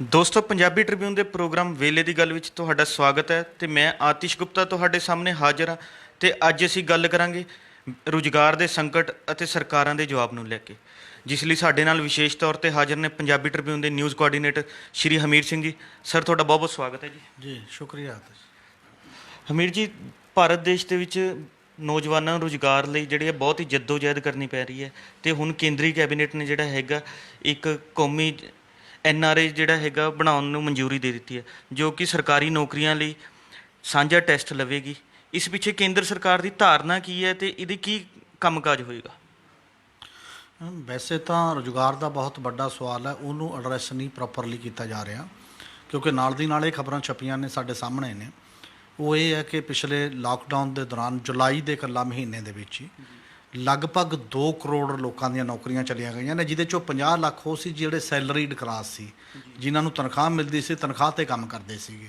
ਦੋਸਤੋ ਪੰਜਾਬੀ ਟ੍ਰਿਬਿਊਨ ਦੇ ਪ੍ਰੋਗਰਾਮ ਵੇਲੇ ਦੀ ਗੱਲ ਵਿੱਚ ਤੁਹਾਡਾ ਸਵਾਗਤ ਹੈ ਤੇ ਮੈਂ ਆਤਿਸ਼ ਗੁਪਤਾ ਤੁਹਾਡੇ ਸਾਹਮਣੇ ਹਾਜ਼ਰ ਹਾਂ ਤੇ ਅੱਜ ਅਸੀਂ ਗੱਲ ਕਰਾਂਗੇ ਰੁਜ਼ਗਾਰ ਦੇ ਸੰਕਟ ਅਤੇ ਸਰਕਾਰਾਂ ਦੇ ਜਵਾਬ ਨੂੰ ਲੈ ਕੇ, ਜਿਸ ਲਈ ਸਾਡੇ ਨਾਲ ਵਿਸ਼ੇਸ਼ ਤੌਰ ਤੇ ਹਾਜ਼ਰ ਨੇ ਪੰਜਾਬੀ ਟ੍ਰਿਬਿਊਨ ਦੇ ਨਿਊਜ਼ ਕੋਆਰਡੀਨੇਟਰ ਸ਼੍ਰੀ ਹਮੀਰ ਸਿੰਘ ਜੀ। ਸਰ, ਤੁਹਾਡਾ ਬਹੁਤ ਬਹੁਤ ਸਵਾਗਤ ਹੈ ਜੀ। ਜੀ ਸ਼ੁਕਰੀਆ। ਹਮੀਰ ਜੀ, ਭਾਰਤ ਦੇਸ਼ ਦੇ ਵਿੱਚ ਨੌਜਵਾਨਾਂ ਨੂੰ ਰੁਜ਼ਗਾਰ ਲਈ ਜਿਹੜੀ ਹੈ ਬਹੁਤ ਹੀ ਜਹਿਦ ਕਰਨੀ ਪੈ ਰਹੀ ਹੈ ਤੇ ਹੁਣ ਕੇਂਦਰੀ ਕੈਬਨਿਟ ਨੇ ਜਿਹੜਾ ਹੈਗਾ ਇੱਕ ਕੌਮੀ NRA ਜਿਹੜਾ ਹੈਗਾ ਬਣਾਉਣ ਨੂੰ ਮਨਜ਼ੂਰੀ ਦੇ ਦਿੱਤੀ ਹੈ, ਜੋ ਕਿ ਸਰਕਾਰੀ ਨੌਕਰੀਆਂ ਲਈ ਸਾਂਝਾ ਟੈਸਟ ਲਵੇਗੀ। ਇਸ ਪਿੱਛੇ ਕੇਂਦਰ ਸਰਕਾਰ ਦੀ ਧਾਰਨਾ ਕੀ ਹੈ ਤੇ ਇਹਦੇ ਕੀ ਕੰਮਕਾਜ ਹੋਏਗਾ? ਵੈਸੇ ਤਾਂ ਰੁਜ਼ਗਾਰ ਦਾ ਬਹੁਤ ਵੱਡਾ ਸਵਾਲ ਹੈ, ਉਹਨੂੰ ਐਡਰੈਸ ਨਹੀਂ ਪ੍ਰੋਪਰਲੀ ਕੀਤਾ ਜਾ ਰਿਹਾ, ਕਿਉਂਕਿ ਨਾਲ ਦੀ ਨਾਲ ਇਹ ਖਬਰਾਂ ਛਪੀਆਂ ਨੇ ਸਾਡੇ ਸਾਹਮਣੇ ਨੇ। ਉਹ ਇਹ ਹੈ ਕਿ ਪਿਛਲੇ ਲਾਕਡਾਊਨ ਦੇ ਦੌਰਾਨ ਜੁਲਾਈ ਦੇ ਇਕੱਲਾ ਮਹੀਨੇ ਦੇ ਵਿੱਚ ਹੀ ਲਗਭਗ 2 ਕਰੋੜ ਲੋਕਾਂ ਦੀਆਂ ਨੌਕਰੀਆਂ ਚਲੀਆਂ ਗਈਆਂ ਨੇ, ਜਿਹਦੇ ਚੋਂ 50 ਲੱਖ ਉਹ ਸੀ ਜਿਹੜੇ ਸੈਲਰੀਡ ਕਲਾਸ ਸੀ, ਜਿਨ੍ਹਾਂ ਨੂੰ ਤਨਖਾਹ ਮਿਲਦੀ ਸੀ, ਤਨਖਾਹ 'ਤੇ ਕੰਮ ਕਰਦੇ ਸੀਗੇ।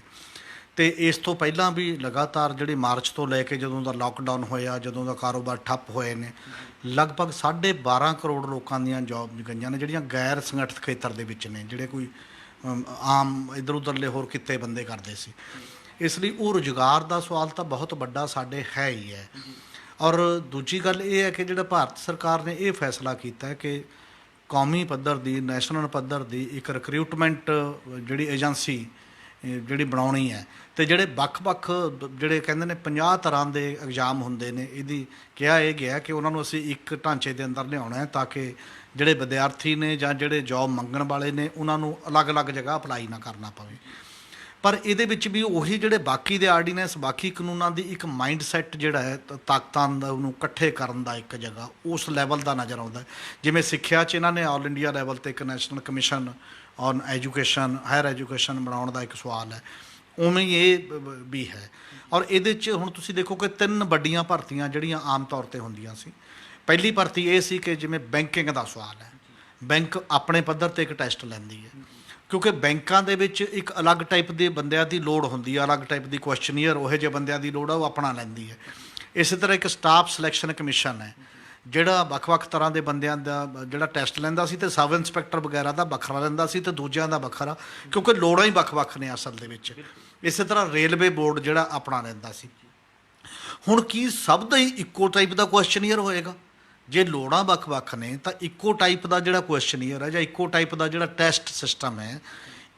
ਅਤੇ ਇਸ ਤੋਂ ਪਹਿਲਾਂ ਵੀ ਲਗਾਤਾਰ ਜਿਹੜੀ ਮਾਰਚ ਤੋਂ ਲੈ ਕੇ ਜਦੋਂ ਦਾ ਲਾਕਡਾਊਨ ਹੋਇਆ, ਜਦੋਂ ਦਾ ਕਾਰੋਬਾਰ ਠੱਪ ਹੋਏ ਨੇ, ਲਗਭਗ 12.5 ਕਰੋੜ ਲੋਕਾਂ ਦੀਆਂ ਜੋਬ ਗਈਆਂ ਨੇ, ਜਿਹੜੀਆਂ ਗੈਰ ਸੰਗਠਿਤ ਖੇਤਰ ਦੇ ਵਿੱਚ ਨੇ, ਜਿਹੜੇ ਕੋਈ ਆਮ ਇੱਧਰ ਉੱਧਰਲੇ ਹੋਰ ਕਿੱਤੇ ਬੰਦੇ ਕਰਦੇ ਸੀ। ਇਸ ਲਈ ਉਹ ਰੁਜ਼ਗਾਰ ਦਾ ਸਵਾਲ ਤਾਂ ਬਹੁਤ ਵੱਡਾ ਸਾਡੇ ਹੈ ਹੀ ਹੈ। ਔਰ ਦੂਜੀ ਗੱਲ ਇਹ ਹੈ ਕਿ ਜਿਹੜਾ ਭਾਰਤ ਸਰਕਾਰ ਨੇ ਇਹ ਫੈਸਲਾ ਕੀਤਾ ਕਿ ਕੌਮੀ ਪੱਧਰ ਦੀ, ਨੈਸ਼ਨਲ ਪੱਧਰ ਦੀ ਇੱਕ ਰਿਕਰੂਟਮੈਂਟ ਜਿਹੜੀ ਏਜੰਸੀ ਜਿਹੜੀ ਬਣਾਉਣੀ ਹੈ, ਅਤੇ ਜਿਹੜੇ ਵੱਖ-ਵੱਖ ਜਿਹੜੇ ਕਹਿੰਦੇ ਨੇ 50 ਤਰ੍ਹਾਂ ਦੇ ਐਗਜ਼ਾਮ ਹੁੰਦੇ ਨੇ, ਇਹਦੀ ਕਿਹਾ ਇਹ ਗਿਆ ਕਿ ਉਹਨਾਂ ਨੂੰ ਅਸੀਂ ਇੱਕ ਢਾਂਚੇ ਦੇ ਅੰਦਰ ਲਿਆਉਣਾ ਹੈ ਤਾਂ ਕਿ ਜਿਹੜੇ ਵਿਦਿਆਰਥੀ ਨੇ ਜਾਂ ਜਿਹੜੇ ਜੋਬ ਮੰਗਣ ਵਾਲੇ ਨੇ ਉਹਨਾਂ ਨੂੰ ਅਲੱਗ-ਅਲੱਗ ਜਗ੍ਹਾ ਅਪਲਾਈ ਨਾ ਕਰਨਾ ਪਵੇ। ਪਰ ਇਹਦੇ ਵਿੱਚ ਵੀ ਉਹੀ ਜਿਹੜੇ ਬਾਕੀ ਦੇ ਆਰਡੀਨੈਂਸ, ਬਾਕੀ ਕਾਨੂੰਨਾਂ ਦੀ ਇੱਕ ਮਾਈਂਡ ਸੈੱਟ ਜਿਹੜਾ ਹੈ ਤਾਕਤਾਂ ਦਾ ਉਹਨੂੰ ਇਕੱਠੇ ਕਰਨ ਦਾ ਇੱਕ ਜਗ੍ਹਾ ਉਸ ਲੈਵਲ ਦਾ ਨਜ਼ਰ ਆਉਂਦਾ। ਜਿਵੇਂ ਸਿੱਖਿਆ 'ਚ ਇਹਨਾਂ ਨੇ ਆਲ ਇੰਡੀਆ ਲੈਵਲ 'ਤੇ ਇੱਕ national commission on education, higher education ਬਣਾਉਣ ਦਾ ਇੱਕ ਸਵਾਲ ਹੈ, ਉਵੇਂ ਹੀ ਇਹ ਵੀ ਹੈ। ਔਰ ਇਹਦੇ 'ਚ ਹੁਣ ਤੁਸੀਂ ਦੇਖੋ ਕਿ 3 ਵੱਡੀਆਂ ਭਰਤੀਆਂ ਜਿਹੜੀਆਂ ਆਮ ਤੌਰ 'ਤੇ ਹੁੰਦੀਆਂ ਸੀ। ਪਹਿਲੀ ਭਰਤੀ ਇਹ ਸੀ ਕਿ ਜਿਵੇਂ ਬੈਂਕਿੰਗ ਦਾ ਸਵਾਲ ਹੈ, ਬੈਂਕ ਆਪਣੇ ਪੱਧਰ 'ਤੇ ਇੱਕ ਟੈਸਟ ਲੈਂਦੀ ਹੈ, ਕਿਉਂਕਿ ਬੈਂਕਾਂ ਦੇ ਵਿੱਚ ਇੱਕ ਅਲੱਗ ਟਾਈਪ ਦੇ ਬੰਦਿਆਂ ਦੀ ਲੋੜ ਹੁੰਦੀ ਹੈ, ਅਲੱਗ ਟਾਈਪ ਦੀ ਕੁਐਸਚਨੀਅਰ ਉਹੋ ਜਿਹੇ ਬੰਦਿਆਂ ਦੀ ਲੋੜ ਆ, ਉਹ ਆਪਣਾ ਲੈਂਦੀ ਹੈ। ਇਸੇ ਤਰ੍ਹਾਂ ਇੱਕ ਸਟਾਫ ਸਿਲੈਕਸ਼ਨ ਕਮਿਸ਼ਨ ਹੈ, ਜਿਹੜਾ ਵੱਖ-ਵੱਖ ਤਰ੍ਹਾਂ ਦੇ ਬੰਦਿਆਂ ਦਾ ਜਿਹੜਾ ਟੈਸਟ ਲੈਂਦਾ ਸੀ, ਅਤੇ ਸਬ ਇੰਸਪੈਕਟਰ ਵਗੈਰਾ ਦਾ ਵੱਖਰਾ ਲੈਂਦਾ ਸੀ ਅਤੇ ਦੂਜਿਆਂ ਦਾ ਵੱਖਰਾ, ਕਿਉਂਕਿ ਲੋੜਾਂ ਹੀ ਵੱਖ-ਵੱਖ ਨੇ ਅਸਲ ਦੇ ਵਿੱਚ। ਇਸੇ ਤਰ੍ਹਾਂ ਰੇਲਵੇ ਬੋਰਡ ਜਿਹੜਾ ਆਪਣਾ ਲੈਂਦਾ ਸੀ। ਹੁਣ ਕੀ ਸਭ ਦਾ ਹੀ ਇੱਕੋ ਟਾਈਪ ਦਾ ਕੁਐਸਚਨੀਅਰ ਹੋਏਗਾ? ਜੇ ਲੋੜਾਂ ਵੱਖ-ਵੱਖ ਨੇ ਤਾਂ ਇੱਕੋ ਟਾਈਪ ਦਾ ਜਿਹੜਾ ਕੁਐਸਚਨੀਅਰ ਹੈ ਜਾਂ ਇੱਕੋ ਟਾਈਪ ਦਾ ਜਿਹੜਾ ਟੈਸਟ ਸਿਸਟਮ ਹੈ,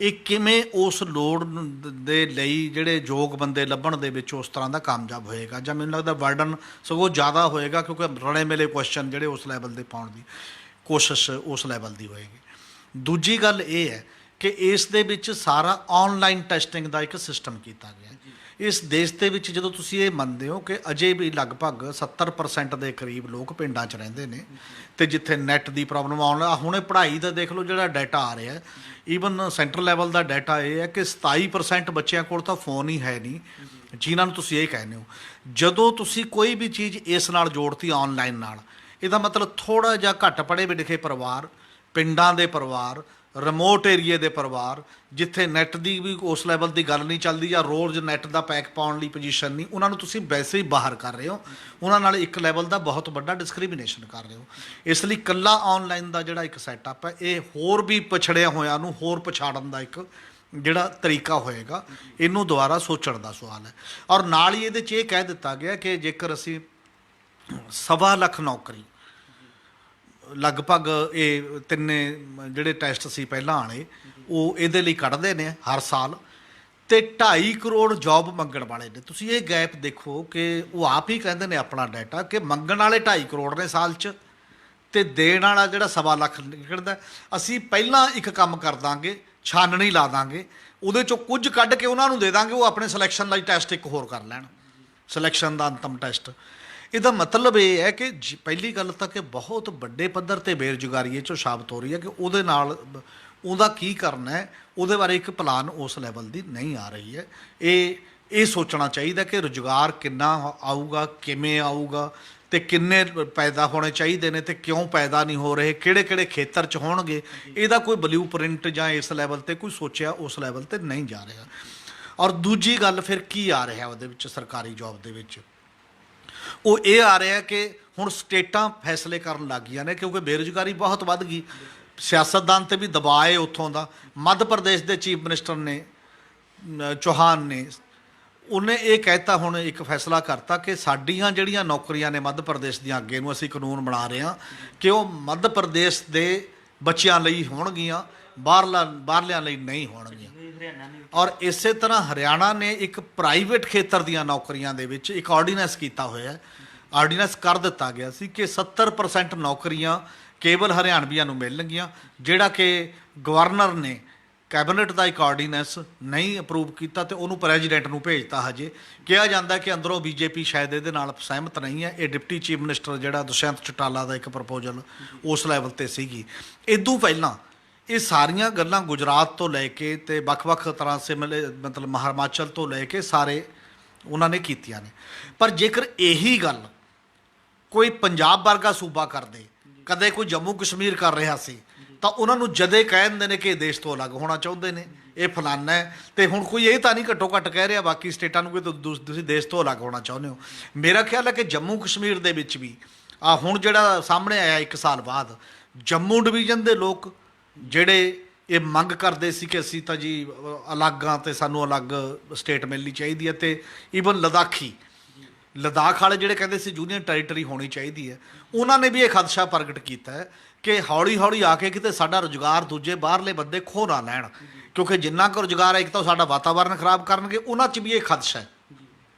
ਇਹ ਕਿਵੇਂ ਉਸ ਲੋੜ ਦੇ ਲਈ ਜਿਹੜੇ ਯੋਗ ਬੰਦੇ ਲੱਭਣ ਦੇ ਵਿੱਚ ਉਸ ਤਰ੍ਹਾਂ ਦਾ ਕਾਮਯਾਬ ਹੋਏਗਾ? ਜਾਂ ਮੈਨੂੰ ਲੱਗਦਾ ਬਰਡਨ ਸਗੋਂ ਜ਼ਿਆਦਾ ਹੋਏਗਾ, ਕਿਉਂਕਿ ਰਲੇ ਮਿਲੇ ਕੁਐਸਚਨ ਜਿਹੜੇ ਉਸ ਲੈਵਲ ਦੇ ਪਾਉਣ ਦੀ ਕੋਸ਼ਿਸ਼ ਉਸ ਲੈਵਲ ਦੀ ਹੋਏਗੀ। ਦੂਜੀ ਗੱਲ ਇਹ ਹੈ ਕਿ ਇਸ ਦੇ ਵਿੱਚ ਸਾਰਾ ਔਨਲਾਈਨ ਟੈਸਟਿੰਗ ਦਾ ਇੱਕ ਸਿਸਟਮ ਕੀਤਾ ਗਿਆ। ਇਸ ਦੇਸ਼ ਦੇ ਵਿੱਚ ਜਦੋਂ ਤੁਸੀਂ ਇਹ ਮੰਨਦੇ ਹੋ ਕਿ ਅਜੇ ਵੀ ਲਗਭਗ 70% ਦੇ ਕਰੀਬ ਲੋਕ ਪਿੰਡਾਂ 'ਚ ਰਹਿੰਦੇ ਨੇ, ਅਤੇ ਜਿੱਥੇ ਨੈੱਟ ਦੀ ਪ੍ਰੋਬਲਮ ਆਉਣ, ਹੁਣੇ ਪੜ੍ਹਾਈ ਦਾ ਦੇਖ ਲਓ ਜਿਹੜਾ ਡਾਟਾ ਆ ਰਿਹਾ, ਈਵਨ ਸੈਂਟਰਲ ਲੈਵਲ ਦਾ ਡਾਟਾ ਇਹ ਹੈ ਕਿ 27% ਬੱਚਿਆਂ ਕੋਲ ਤਾਂ ਫੋਨ ਹੀ ਹੈ ਨਹੀਂ, ਜਿਨ੍ਹਾਂ ਨੂੰ ਤੁਸੀਂ ਇਹ ਕਹਿੰਦੇ ਹੋ। ਜਦੋਂ ਤੁਸੀਂ ਕੋਈ ਵੀ ਚੀਜ਼ ਇਸ ਨਾਲ ਜੋੜਤੀ ਔਨਲਾਈਨ ਨਾਲ, ਇਹਦਾ ਮਤਲਬ ਥੋੜ੍ਹਾ ਜਿਹਾ ਘੱਟ ਪੜ੍ਹੇ ਲਿਖੇ ਪਰਿਵਾਰ, ਪਿੰਡਾਂ ਦੇ ਪਰਿਵਾਰ, ਰਿਮੋਟ ਏਰੀਏ ਦੇ ਪਰਿਵਾਰ, ਜਿੱਥੇ ਨੈੱਟ ਦੀ ਵੀ ਉਸ ਲੈਵਲ ਦੀ ਗੱਲ ਨਹੀਂ ਚੱਲਦੀ ਜਾਂ ਰੋਜ਼ ਨੈੱਟ ਦਾ ਪੈਕ ਪਾਉਣ ਲਈ ਪੋਜੀਸ਼ਨ ਨਹੀਂ, ਉਹਨਾਂ ਨੂੰ ਤੁਸੀਂ ਵੈਸੇ ਹੀ ਬਾਹਰ ਕਰ ਰਹੇ ਹੋ, ਉਹਨਾਂ ਨਾਲ ਇੱਕ ਲੈਵਲ ਦਾ ਬਹੁਤ ਵੱਡਾ ਡਿਸਕ੍ਰਿਮੀਨੇਸ਼ਨ ਕਰ ਰਹੇ ਹੋ। ਇਸ ਲਈ ਇਕੱਲਾ ਔਨਲਾਈਨ ਦਾ ਜਿਹੜਾ ਇੱਕ ਸੈਟਅਪ ਹੈ, ਇਹ ਹੋਰ ਵੀ ਪਛੜਿਆ ਹੋਇਆਂ ਨੂੰ ਹੋਰ ਪਛਾੜਨ ਦਾ ਇੱਕ ਜਿਹੜਾ ਤਰੀਕਾ ਹੋਏਗਾ, ਇਹਨੂੰ ਦੁਬਾਰਾ ਸੋਚਣ ਦਾ ਸਵਾਲ ਹੈ। ਔਰ ਨਾਲ ਹੀ ਇਹਦੇ 'ਚ ਇਹ ਕਹਿ ਦਿੱਤਾ ਗਿਆ ਕਿ ਜੇਕਰ ਅਸੀਂ 1.25 ਲੱਖ ਨੌਕਰੀ ਲਗਭਗ ਇਹ ਤਿੰਨੇ ਜਿਹੜੇ ਟੈਸਟ ਸੀ ਪਹਿਲਾਂ ਵਾਲੇ, ਉਹ ਇਹਦੇ ਲਈ ਕੱਢਦੇ ਨੇ ਹਰ ਸਾਲ, ਅਤੇ 2.5 ਕਰੋੜ ਜੋਬ ਮੰਗਣ ਵਾਲੇ ਨੇ। ਤੁਸੀਂ ਇਹ ਗੈਪ ਦੇਖੋ ਕਿ ਉਹ ਆਪ ਹੀ ਕਹਿੰਦੇ ਨੇ ਆਪਣਾ ਡਾਟਾ ਕਿ ਮੰਗਣ ਵਾਲੇ 2.5 ਕਰੋੜ ਨੇ ਸਾਲ 'ਚ, ਅਤੇ ਦੇਣ ਵਾਲਾ ਜਿਹੜਾ 1.25 ਲੱਖ ਨਿਕਲਦਾ। ਅਸੀਂ ਪਹਿਲਾਂ ਇੱਕ ਕੰਮ ਕਰ ਦਾਂਗੇ, ਛਾਨਣੀ ਲਾ ਦਾਂਗੇ, ਉਹਦੇ 'ਚੋਂ ਕੁਝ ਕੱਢ ਕੇ ਉਹਨਾਂ ਨੂੰ ਦੇ ਦਾਂਗੇ, ਉਹ ਆਪਣੇ ਸਿਲੈਕਸ਼ਨ ਲਈ ਟੈਸਟ ਇੱਕ ਹੋਰ ਕਰ ਲੈਣ, ਸਿਲੈਕਸ਼ਨ ਦਾ ਅੰਤਮ ਟੈਸਟ। ਇਹਦਾ ਮਤਲਬ ਇਹ ਹੈ ਕਿ ਪਹਿਲੀ ਗੱਲ ਤਾਂ ਕਿ ਬਹੁਤ ਵੱਡੇ ਪੱਧਰ 'ਤੇ ਬੇਰੁਜ਼ਗਾਰੀ ਇਹ 'ਚੋਂ ਸਾਬਤ ਹੋ ਰਹੀ ਹੈ ਕਿ ਉਹਦੇ ਨਾਲ ਉਹਦਾ ਕੀ ਕਰਨਾ ਹੈ, ਉਹਦੇ ਬਾਰੇ ਇੱਕ ਪਲਾਨ ਉਸ ਲੈਵਲ ਦੀ ਨਹੀਂ ਆ ਰਹੀ ਹੈ। ਇਹ ਸੋਚਣਾ ਚਾਹੀਦਾ ਕਿ ਰੁਜ਼ਗਾਰ ਕਿੰਨਾ ਆਊਗਾ, ਕਿਵੇਂ ਆਊਗਾ, ਅਤੇ ਕਿੰਨੇ ਪੈਦਾ ਹੋਣੇ ਚਾਹੀਦੇ ਨੇ, ਅਤੇ ਕਿਉਂ ਪੈਦਾ ਨਹੀਂ ਹੋ ਰਹੇ, ਕਿਹੜੇ ਖੇਤਰ 'ਚ ਹੋਣਗੇ। ਇਹਦਾ ਕੋਈ ਬਲਿਊ ਪ੍ਰਿੰਟ ਜਾਂ ਇਸ ਲੈਵਲ 'ਤੇ ਕੋਈ ਸੋਚਿਆ ਉਸ ਲੈਵਲ 'ਤੇ ਨਹੀਂ ਜਾ ਰਿਹਾ। ਔਰ ਦੂਜੀ ਗੱਲ ਫਿਰ ਕੀ ਆ ਰਿਹਾ ਉਹਦੇ ਵਿੱਚ ਸਰਕਾਰੀ ਜੋਬ ਦੇ ਵਿੱਚ, ਉਹ ਇਹ ਆ ਰਿਹਾ ਕਿ ਹੁਣ ਸਟੇਟਾਂ ਫੈਸਲੇ ਕਰਨ ਲੱਗ ਗਈਆਂ ਨੇ, ਕਿਉਂਕਿ ਬੇਰੁਜ਼ਗਾਰੀ ਬਹੁਤ ਵੱਧ ਗਈ। ਸਿਆਸਤਦਾਨ ਤੇ ਵੀ ਦਬਾਅ ਹੈ ਉੱਥੋਂ ਦਾ। ਮੱਧ ਪ੍ਰਦੇਸ਼ ਦੇ ਚੀਫ ਮਿਨਿਸਟਰ ਨੇ ਚੌਹਾਨ ਨੇ, ਉਹਨੇ ਇਹ ਕਹਿਤਾ, ਹੁਣ ਇੱਕ ਫੈਸਲਾ ਕਰਤਾ ਕਿ ਸਾਡੀਆਂ ਜਿਹੜੀਆਂ ਨੌਕਰੀਆਂ ਨੇ ਮੱਧ ਪ੍ਰਦੇਸ਼ ਦੀਆਂ, ਅੱਗੇ ਨੂੰ ਅਸੀਂ ਕਾਨੂੰਨ ਬਣਾ ਰਹੇ ਹਾਂ ਕਿ ਉਹ ਮੱਧ ਪ੍ਰਦੇਸ਼ ਦੇ ਬੱਚਿਆਂ ਲਈ ਹੋਣਗੀਆਂ, ਬਾਹਰਲਿਆਂ ਲਈ ਨਹੀਂ ਹੋਣਗੀਆਂ। ਔਰ ਇਸੇ ਤਰ੍ਹਾਂ ਹਰਿਆਣਾ ਨੇ ਇੱਕ ਪ੍ਰਾਈਵੇਟ ਖੇਤਰ ਦੀਆਂ ਨੌਕਰੀਆਂ ਦੇ ਵਿੱਚ ਇੱਕ ਆਰਡੀਨੈਂਸ ਕੀਤਾ ਹੋਇਆ ਹੈ, ਆਰਡੀਨੈਂਸ ਕਰ ਦਿੱਤਾ ਗਿਆ ਸੀ ਕਿ 70% ਨੌਕਰੀਆਂ ਕੇਵਲ ਹਰਿਆਣਵੀਆਂ ਨੂੰ ਮਿਲਣਗੀਆਂ, ਜਿਹੜਾ ਕਿ ਗਵਰਨਰ ਨੇ ਕੈਬਨਿਟ ਦਾ ਇੱਕ ਆਰਡੀਨੈਂਸ ਨਹੀਂ ਅਪਰੂਵ ਕੀਤਾ ਤੇ ਉਹਨੂੰ ਪ੍ਰੈਜ਼ੀਡੈਂਟ ਨੂੰ ਭੇਜਤਾ। ਹਜੇ ਕਿਹਾ ਜਾਂਦਾ ਕਿ ਅੰਦਰੋਂ ਬੀਜੇਪੀ ਸ਼ਾਇਦ ਇਹਦੇ ਨਾਲ ਸਹਿਮਤ ਨਹੀਂ ਹੈ। ਇਹ ਡਿਪਟੀ ਚੀਫ ਮਿਨਿਸਟਰ ਜਿਹੜਾ ਦੁਸ਼ਯੰਤ ਚੌਟਾਲਾ ਦਾ ਇੱਕ ਪ੍ਰਪੋਜ਼ਲ ਉਸ ਲੈਵਲ ਤੇ ਸੀਗੀ। ਇਦੋਂ ਪਹਿਲਾਂ ਇਹ ਸਾਰੀਆਂ ਗੱਲਾਂ ਗੁਜਰਾਤ ਤੋਂ ਲੈ ਕੇ ਤੇ ਵੱਖ-ਵੱਖ ਤਰ੍ਹਾਂ ਮਤਲਬ ਹਿਮਾਚਲ ਤੋਂ ਲੈ ਕੇ ਸਾਰੇ ਉਹਨਾਂ ਨੇ ਕੀਤੀਆਂ ਨੇ। ਪਰ ਜੇਕਰ ਇਹੀ ਗੱਲ ਕੋਈ ਪੰਜਾਬ ਵਰਗਾ ਸੂਬਾ ਕਰਦੇ, ਕਦੇ ਕੋਈ ਜੰਮੂ ਕਸ਼ਮੀਰ ਕਰ ਰਿਹਾ ਸੀ, ਤਾਂ ਉਹਨਾਂ ਨੂੰ ਜਦੇ ਕਹਿ ਦਿੰਦੇ ਨੇ ਕਿ ਇਹ ਦੇਸ਼ ਤੋਂ ਅਲੱਗ ਹੋਣਾ ਚਾਹੁੰਦੇ ਨੇ, ਇਹ ਫਲਾਨਾ ਹੈ। ਤੇ ਹੁਣ ਕੋਈ ਇਹ ਤਾਂ ਨਹੀਂ ਘੱਟੋ ਘੱਟ ਕਹਿ ਰਿਹਾ ਬਾਕੀ ਸਟੇਟਾਂ ਨੂੰ ਕਿ ਤੁਸੀਂ ਦੇਸ਼ ਤੋਂ ਅਲੱਗ ਹੋਣਾ ਚਾਹੁੰਦੇ ਹੋ। ਮੇਰਾ ਖਿਆਲ ਹੈ ਕਿ ਜੰਮੂ ਕਸ਼ਮੀਰ ਦੇ ਵਿੱਚ ਵੀ ਹੁਣ ਜਿਹੜਾ ਸਾਹਮਣੇ ਆਇਆ 1 ਸਾਲ ਬਾਅਦ, ਜੰਮੂ ਡਿਵੀਜ਼ਨ ਦੇ ਲੋਕ ਜਿਹੜੇ ਇਹ ਮੰਗ ਕਰਦੇ ਸੀ ਕਿ ਅਸੀਂ ਤਾਂ ਜੀ ਅਲੱਗ ਹਾਂ ਤੇ ਸਾਨੂੰ ਅਲੱਗ ਸਟੇਟ ਮਿਲਣੀ ਚਾਹੀਦੀ ਹੈ, ਤੇ ਈਵਨ ਲਦਾਖ ਵਾਲੇ ਜਿਹੜੇ ਕਹਿੰਦੇ ਸੀ ਯੂਨੀਅਨ ਟੈਰੀਟਰੀ ਹੋਣੀ ਚਾਹੀਦੀ ਹੈ, ਉਹਨਾਂ ਨੇ ਵੀ ਇਹ ਖਦਸ਼ਾ ਪ੍ਰਗਟ ਕੀਤਾ ਹੈ ਕਿ ਹੌਲੀ ਹੌਲੀ ਆ ਕੇ ਕਿਤੇ ਸਾਡਾ ਰੁਜ਼ਗਾਰ ਦੂਜੇ ਬਾਹਰਲੇ ਬੰਦੇ ਖੋਹ ਨਾ ਲੈਣ, ਕਿਉਂਕਿ ਜਿੰਨਾ ਕੁ ਰੁਜ਼ਗਾਰ ਹੈ ਇੱਕ ਤਾਂ ਸਾਡਾ ਵਾਤਾਵਰਨ ਖਰਾਬ ਕਰਨਗੇ, ਉਹਨਾਂ 'ਚ ਵੀ ਇਹ ਖਦਸ਼ਾ ਹੈ।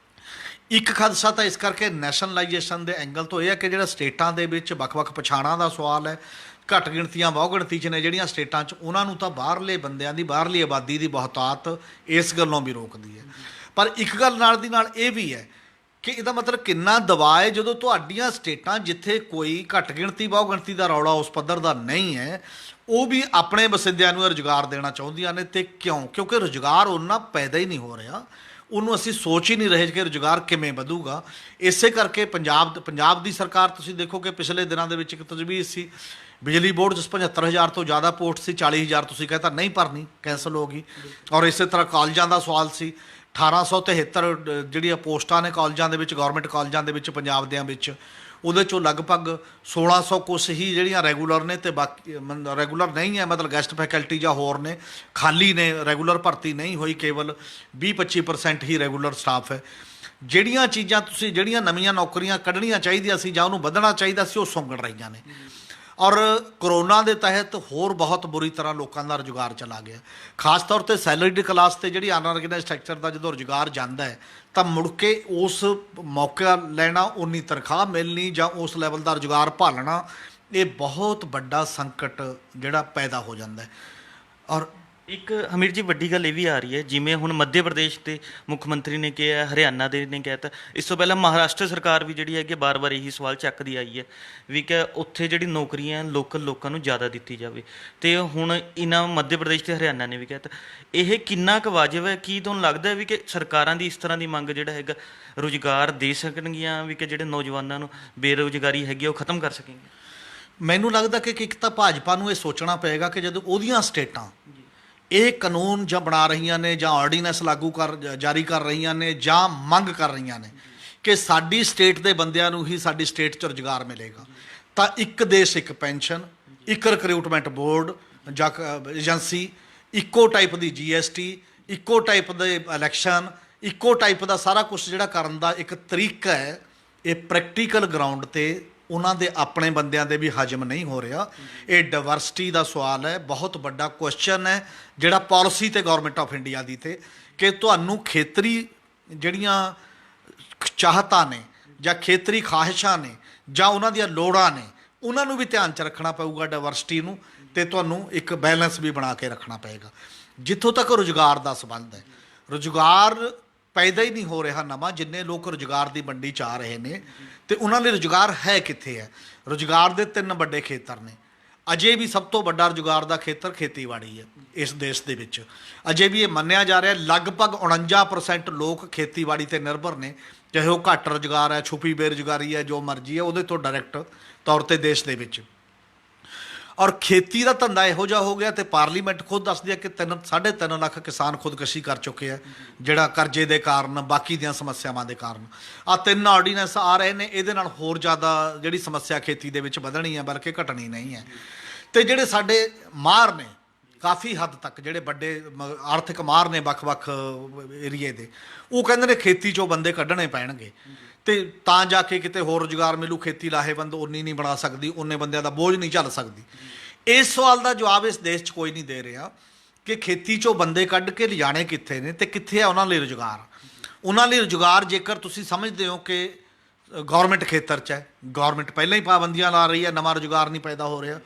ਇੱਕ ਖਦਸ਼ਾ ਤਾਂ ਇਸ ਕਰਕੇ ਨੈਸ਼ਨਲਾਈਜੇਸ਼ਨ ਦੇ ਐਂਗਲ ਤੋਂ ਇਹ ਹੈ ਕਿ ਜਿਹੜਾ ਸਟੇਟਾਂ ਦੇ ਵਿੱਚ ਵੱਖ-ਵੱਖ ਪਛਾਣਾਂ ਦਾ ਸਵਾਲ ਹੈ, ਘੱਟ ਗਿਣਤੀਆਂ ਬਹੁ ਗਿਣਤੀ 'ਚ ਨੇ ਜਿਹੜੀਆਂ ਸਟੇਟਾਂ 'ਚ, ਉਹਨਾਂ ਨੂੰ ਤਾਂ ਬਾਹਰਲੇ ਬੰਦਿਆਂ ਦੀ, ਬਾਹਰਲੀ ਆਬਾਦੀ ਦੀ ਬਹੁਤਾਤ ਇਸ ਗੱਲੋਂ ਵੀ ਰੋਕਦੀ ਹੈ। ਪਰ ਇੱਕ ਗੱਲ ਨਾਲ ਦੀ ਨਾਲ ਇਹ ਵੀ ਹੈ ਕਿ ਇਹਦਾ ਮਤਲਬ ਕਿੰਨਾ ਦਬਾਅ ਹੈ ਜਦੋਂ ਤੁਹਾਡੀਆਂ ਸਟੇਟਾਂ ਜਿੱਥੇ ਕੋਈ ਘੱਟ ਗਿਣਤੀ ਬਹੁ ਗਿਣਤੀ ਦਾ ਰੌਲਾ ਉਸ ਪੱਧਰ ਦਾ ਨਹੀਂ ਹੈ, ਉਹ ਵੀ ਆਪਣੇ ਵਸਿੰਦਿਆਂ ਨੂੰ ਰੁਜ਼ਗਾਰ ਦੇਣਾ ਚਾਹੁੰਦੀਆਂ ਨੇ। ਤੇ ਕਿਉਂ? ਕਿਉਂਕਿ ਰੁਜ਼ਗਾਰ ਉਹਨਾਂ ਪੈਦਾ ਹੀ ਨਹੀਂ ਹੋ ਰਿਹਾ, ਉਹਨੂੰ ਅਸੀਂ ਸੋਚ ਹੀ ਨਹੀਂ ਰਹੇ ਕਿ ਰੁਜ਼ਗਾਰ ਕਿਵੇਂ ਵਧੂਗਾ। ਇਸੇ ਕਰਕੇ ਪੰਜਾਬ ਦੀ ਸਰਕਾਰ ਤੁਸੀਂ ਦੇਖੋ ਕਿ ਪਿਛਲੇ ਦਿਨਾਂ ਦੇ ਵਿੱਚ ਇੱਕ ਤਜਵੀਜ਼ ਸੀ, ਬਿਜਲੀ ਬੋਰਡ 'ਚ 75,000 ਤੋਂ ਜ਼ਿਆਦਾ ਪੋਸਟ ਸੀ, 40,000 ਤੁਸੀਂ ਕਹਿੰਦਾ ਨਹੀਂ ਭਰਨੀ, ਕੈਂਸਲ ਹੋ ਗਈ। ਔਰ ਇਸੇ ਤਰ੍ਹਾਂ ਕਾਲਜਾਂ ਦਾ ਸਵਾਲ ਸੀ, 1873 ਜਿਹੜੀਆਂ ਪੋਸਟਾਂ ਨੇ ਕਾਲਜਾਂ ਦੇ ਵਿੱਚ, ਗੌਰਮੈਂਟ ਕਾਲਜਾਂ ਦੇ ਵਿੱਚ ਪੰਜਾਬ ਦਿਆਂ ਵਿੱਚ, ਉਹਦੇ 'ਚੋਂ ਲਗਭਗ 1600 ਕੁਛ ਹੀ ਜਿਹੜੀਆਂ ਰੈਗੂਲਰ ਨੇ, ਤੇ ਬਾਕੀ ਰੈਗੂਲਰ ਨਹੀਂ ਹੈ, ਮਤਲਬ ਗੈਸਟ ਫੈਕਲਟੀ ਜਾਂ ਹੋਰ ਨੇ, ਖਾਲੀ ਨੇ, ਰੈਗੂਲਰ ਭਰਤੀ ਨਹੀਂ ਹੋਈ, ਕੇਵਲ 20-25% ਹੀ ਰੈਗੂਲਰ ਸਟਾਫ ਹੈ। ਜਿਹੜੀਆਂ ਚੀਜ਼ਾਂ ਤੁਸੀਂ, ਜਿਹੜੀਆਂ ਨਵੀਆਂ ਨੌਕਰੀਆਂ ਕੱਢਣੀਆਂ ਚਾਹੀਦੀਆਂ ਸੀ ਜਾਂ ਉਹਨੂੰ ਵਧਣਾ ਚਾਹੀਦਾ ਸੀ, ਉਹ ਸੁੰਗੜ ਰਹੀਆਂ ਨੇ। ਔਰ ਕਰੋਨਾ ਦੇ ਤਹਿਤ ਹੋਰ ਬਹੁਤ ਬੁਰੀ ਤਰ੍ਹਾਂ ਲੋਕਾਂ ਦਾ ਰੁਜ਼ਗਾਰ ਚਲਾ ਗਿਆ, ਖਾਸ ਤੌਰ 'ਤੇ ਸੈਲਰੀਡ ਕਲਾਸ 'ਤੇ ਜਿਹੜੀ ਅਨਆਰਗੇਨਾਈਜ਼ਡ ਸੈਕਟਰ ਦਾ ਜਦੋਂ ਰੁਜ਼ਗਾਰ ਜਾਂਦਾ ਹੈ ਤਾਂ ਮੁੜ ਕੇ ਉਸ ਮੌਕਾ ਲੈਣਾ, ਉਨੀ ਤਨਖਾਹ ਮਿਲਣੀ ਜਾਂ ਉਸ ਲੈਵਲ ਦਾ ਰੁਜ਼ਗਾਰ ਭਾਲਣਾ, ਇਹ ਬਹੁਤ ਵੱਡਾ ਸੰਕਟ ਜਿਹੜਾ ਪੈਦਾ ਹੋ ਜਾਂਦਾ ਹੈ। ਔਰ ਇੱਕ ਹਮੀਰ ਜੀ ਵੱਡੀ ਗੱਲ ਇਹ ਵੀ ਆ ਰਹੀ ਹੈ, ਜਿਵੇਂ ਹੁਣ ਮੱਧ ਪ੍ਰਦੇਸ਼ ਦੇ ਮੁੱਖ ਮੰਤਰੀ ਨੇ ਕਿਹਾ, ਹਰਿਆਣਾ ਦੇ ਨੇ ਕਹਿਤਾ, ਇਸ ਤੋਂ ਪਹਿਲਾਂ ਮਹਾਰਾਸ਼ਟਰ ਸਰਕਾਰ ਵੀ ਜਿਹੜੀ ਹੈਗੀ ਬਾਰ-ਬਾਰ ਇਹੀ ਸਵਾਲ ਚੱਕਦੀ ਆਈ ਹੈ ਵੀ ਕਿ ਉੱਥੇ ਜਿਹੜੀ ਨੌਕਰੀਆਂ ਲੋਕਲ ਲੋਕਾਂ ਨੂੰ ਜ਼ਿਆਦਾ ਦਿੱਤੀ ਜਾਵੇ। ਤੇ ਹੁਣ ਇਹਨਾਂ ਮੱਧ ਪ੍ਰਦੇਸ਼ ਤੇ ਹਰਿਆਣਾ ਨੇ ਵੀ ਕਹਿਤਾ, ਇਹ ਕਿੰਨਾ ਕੁ ਵਾਜਬ ਹੈ? ਕੀ ਤੁਹਾਨੂੰ ਲੱਗਦਾ ਹੈ ਵੀ ਕਿ ਸਰਕਾਰਾਂ ਦੀ ਇਸ ਤਰ੍ਹਾਂ ਦੀ ਮੰਗ ਜਿਹੜਾ ਹੈਗਾ ਰੁਜ਼ਗਾਰ ਦੇ ਸਕਣਗੀਆਂ ਵੀ ਕਿ ਜਿਹੜੇ ਨੌਜਵਾਨਾਂ ਨੂੰ ਬੇਰੁਜ਼ਗਾਰੀ ਹੈਗੀ ਉਹ ਖਤਮ ਕਰ ਸਕਣਗੇ? ਮੈਨੂੰ ਲੱਗਦਾ ਕਿ ਇੱਕ ਤਾਂ ਭਾਜਪਾ ਨੂੰ ਇਹ ਸੋਚਣਾ ਪਏਗਾ ਕਿ ਜਦੋਂ ਉਹਦੀਆਂ ਸਟੇਟਾਂ ਇਹ ਕਾਨੂੰਨ ਜਾਂ ਬਣਾ ਰਹੀਆਂ ਨੇ ਜਾਂ ਆਰਡੀਨੈਂਸ ਜਾਰੀ ਕਰ ਰਹੀਆਂ ਨੇ ਜਾਂ ਮੰਗ ਕਰ ਰਹੀਆਂ ਨੇ ਕਿ ਸਾਡੀ ਸਟੇਟ ਦੇ ਬੰਦਿਆਂ ਨੂੰ ਹੀ ਸਾਡੀ ਸਟੇਟ 'ਚ ਰੁਜ਼ਗਾਰ ਮਿਲੇਗਾ, ਤਾਂ ਇੱਕ ਦੇਸ਼ ਇੱਕ ਪੈਨਸ਼ਨ, ਇੱਕ ਰਿਕਰੂਟਮੈਂਟ ਬੋਰਡ ਜਾਂ ਏਜੰਸੀ, ਇੱਕੋ ਟਾਈਪ ਦੀ GST, ਇੱਕੋ ਟਾਈਪ ਦੇ ਇਲੈਕਸ਼ਨ, ਇੱਕੋ ਟਾਈਪ ਦਾ ਸਾਰਾ ਕੁਛ ਜਿਹੜਾ ਕਰਨ ਦਾ ਇੱਕ ਤਰੀਕਾ ਹੈ, ਇਹ ਪ੍ਰੈਕਟੀਕਲ ਗਰਾਊਂਡ 'ਤੇ ਉਹਨਾਂ ਦੇ ਆਪਣੇ ਬੰਦਿਆਂ ਦੇ ਵੀ ਹਜਮ ਨਹੀਂ ਹੋ ਰਿਹਾ। ਇਹ ਡਾਇਵਰਸਿਟੀ ਦਾ ਸਵਾਲ ਹੈ, ਬਹੁਤ ਵੱਡਾ ਕੁਐਸਚਨ ਹੈ ਜਿਹੜਾ ਪਾਲਿਸੀ ਤੇ ਗਵਰਨਮੈਂਟ ਆਫ ਇੰਡੀਆ ਦੀ, ਤੇ ਕਿ ਤੁਹਾਨੂੰ ਖੇਤਰੀ ਜਿਹੜੀਆਂ ਚਾਹਤਾਂ ਨੇ ਜਾਂ ਖੇਤਰੀ ਖਾਹਿਸ਼ਾਂ ਨੇ ਜਾਂ ਉਹਨਾਂ ਦੀਆਂ ਲੋੜਾਂ ਨੇ, ਉਹਨਾਂ ਨੂੰ ਵੀ ਧਿਆਨ 'ਚ ਰੱਖਣਾ ਪਊਗਾ ਡਾਇਵਰਸਿਟੀ ਨੂੰ, ਤੇ ਤੁਹਾਨੂੰ ਇੱਕ ਬੈਲੈਂਸ ਵੀ ਬਣਾ ਕੇ ਰੱਖਣਾ ਪਏਗਾ। ਜਿੱਥੋਂ ਤੱਕ ਰੁਜ਼ਗਾਰ ਦਾ ਸੰਬੰਧ ਹੈ, ਰੁਜ਼ਗਾਰ ਪੈਦਾ ਹੀ ਨਹੀਂ ਹੋ ਰਿਹਾ ਨਵਾਂ, ਜਿੰਨੇ ਲੋਕ ਰੁਜ਼ਗਾਰ ਦੀ ਮੰਡੀ 'ਚ ਆ ਰਹੇ ਨੇ ਤੇ ਉਹਨਾਂ ਲਈ ਰੁਜ਼ਗਾਰ ਹੈ ਕਿੱਥੇ ਹੈ? ਰੁਜ਼ਗਾਰ ਦੇ 3 ਵੱਡੇ ਖੇਤਰ ਨੇ। ਅਜੇ ਵੀ ਸਭ ਤੋਂ ਵੱਡਾ ਰੁਜ਼ਗਾਰ ਦਾ ਖੇਤਰ ਖੇਤੀਬਾੜੀ ਹੈ ਇਸ ਦੇਸ਼ ਦੇ ਵਿੱਚ। ਅਜੇ ਵੀ ਇਹ ਮੰਨਿਆ ਜਾ ਰਿਹਾ ਲਗਭਗ 49% ਲੋਕ ਖੇਤੀਬਾੜੀ 'ਤੇ ਨਿਰਭਰ ਨੇ, ਚਾਹੇ ਉਹ ਘੱਟ ਰੁਜ਼ਗਾਰ ਹੈ, ਛੁਪੀ ਬੇਰੁਜ਼ਗਾਰੀ ਹੈ, ਜੋ ਮਰਜ਼ੀ ਹੈ, ਉਹਦੇ ਤੋਂ ਡਾਇਰੈਕਟ ਤੌਰ 'ਤੇ ਦੇਸ਼ ਦੇ ਵਿੱਚ। ਔਰ ਖੇਤੀ ਦਾ ਧੰਦਾ ਇਹੋ ਜਿਹਾ ਹੋ ਗਿਆ, ਤੇ ਪਾਰਲੀਮੈਂਟ ਖੁਦ ਦੱਸਦੀ ਹੈ ਕਿ 3.5 ਲੱਖ ਕਿਸਾਨ ਖੁਦਕੁਸ਼ੀ ਕਰ ਚੁੱਕੇ ਆ, ਜਿਹੜਾ ਕਰਜ਼ੇ ਦੇ ਕਾਰਨ, ਬਾਕੀ ਦੀਆਂ ਸਮੱਸਿਆਵਾਂ ਦੇ ਕਾਰਨ। ਆਹ 3 ਆਰਡੀਨੈਂਸ ਆ ਰਹੇ ਨੇ, ਇਹਦੇ ਨਾਲ ਹੋਰ ਜ਼ਿਆਦਾ ਜਿਹੜੀ ਸਮੱਸਿਆ ਖੇਤੀ ਦੇ ਵਿੱਚ ਵਧਣੀ ਹੈ, ਬਲਕਿ ਘਟਣੀ ਨਹੀਂ ਹੈ। ਤੇ ਜਿਹੜੇ ਸਾਡੇ ਮਾਹਰ ਨੇ ਕਾਫੀ ਹੱਦ ਤੱਕ, ਜਿਹੜੇ ਵੱਡੇ ਆਰਥਿਕ ਮਾਹਰ ਨੇ ਵੱਖ-ਵੱਖ ਏਰੀਏ ਦੇ, ਉਹ ਕਹਿੰਦੇ ਨੇ ਖੇਤੀ 'ਚੋਂ ਬੰਦੇ ਕੱਢਣੇ ਪੈਣਗੇ ਤੇ ਤਾਂ ਜਾ ਕੇ ਕਿਤੇ ਹੋਰ ਰੁਜ਼ਗਾਰ ਮਿਲੂ। ਖੇਤੀ ਲਾਹੇਵੰਦ ਉਨੀ ਨਹੀਂ ਬਣਾ ਸਕਦੀ, ਉਨੇ ਬੰਦਿਆਂ ਦਾ ਬੋਝ ਨਹੀਂ ਝੱਲ ਸਕਦੀ। ਇਸ ਸਵਾਲ ਦਾ ਜਵਾਬ ਇਸ ਦੇਸ਼ 'ਚ ਕੋਈ ਨਹੀਂ ਦੇ ਰਿਹਾ ਕਿ ਖੇਤੀ 'ਚੋਂ ਬੰਦੇ ਕੱਢ ਕੇ ਲਿਜਾਣੇ ਕਿੱਥੇ ਨੇ ਤੇ ਕਿੱਥੇ ਆ ਉਹਨਾਂ ਲਈ ਰੁਜ਼ਗਾਰ। ਉਹਨਾਂ ਲਈ ਰੁਜ਼ਗਾਰ ਜੇਕਰ ਤੁਸੀਂ ਸਮਝਦੇ ਹੋ ਕਿ ਗੌਰਮੈਂਟ ਖੇਤਰ 'ਚ ਹੈ, ਗੌਰਮੈਂਟ ਪਹਿਲਾਂ ਹੀ ਪਾਬੰਦੀਆਂ ਲਾ ਰਹੀ ਹੈ, ਨਵਾਂ ਰੁਜ਼ਗਾਰ ਨਹੀਂ ਪੈਦਾ ਹੋ ਰਿਹਾ।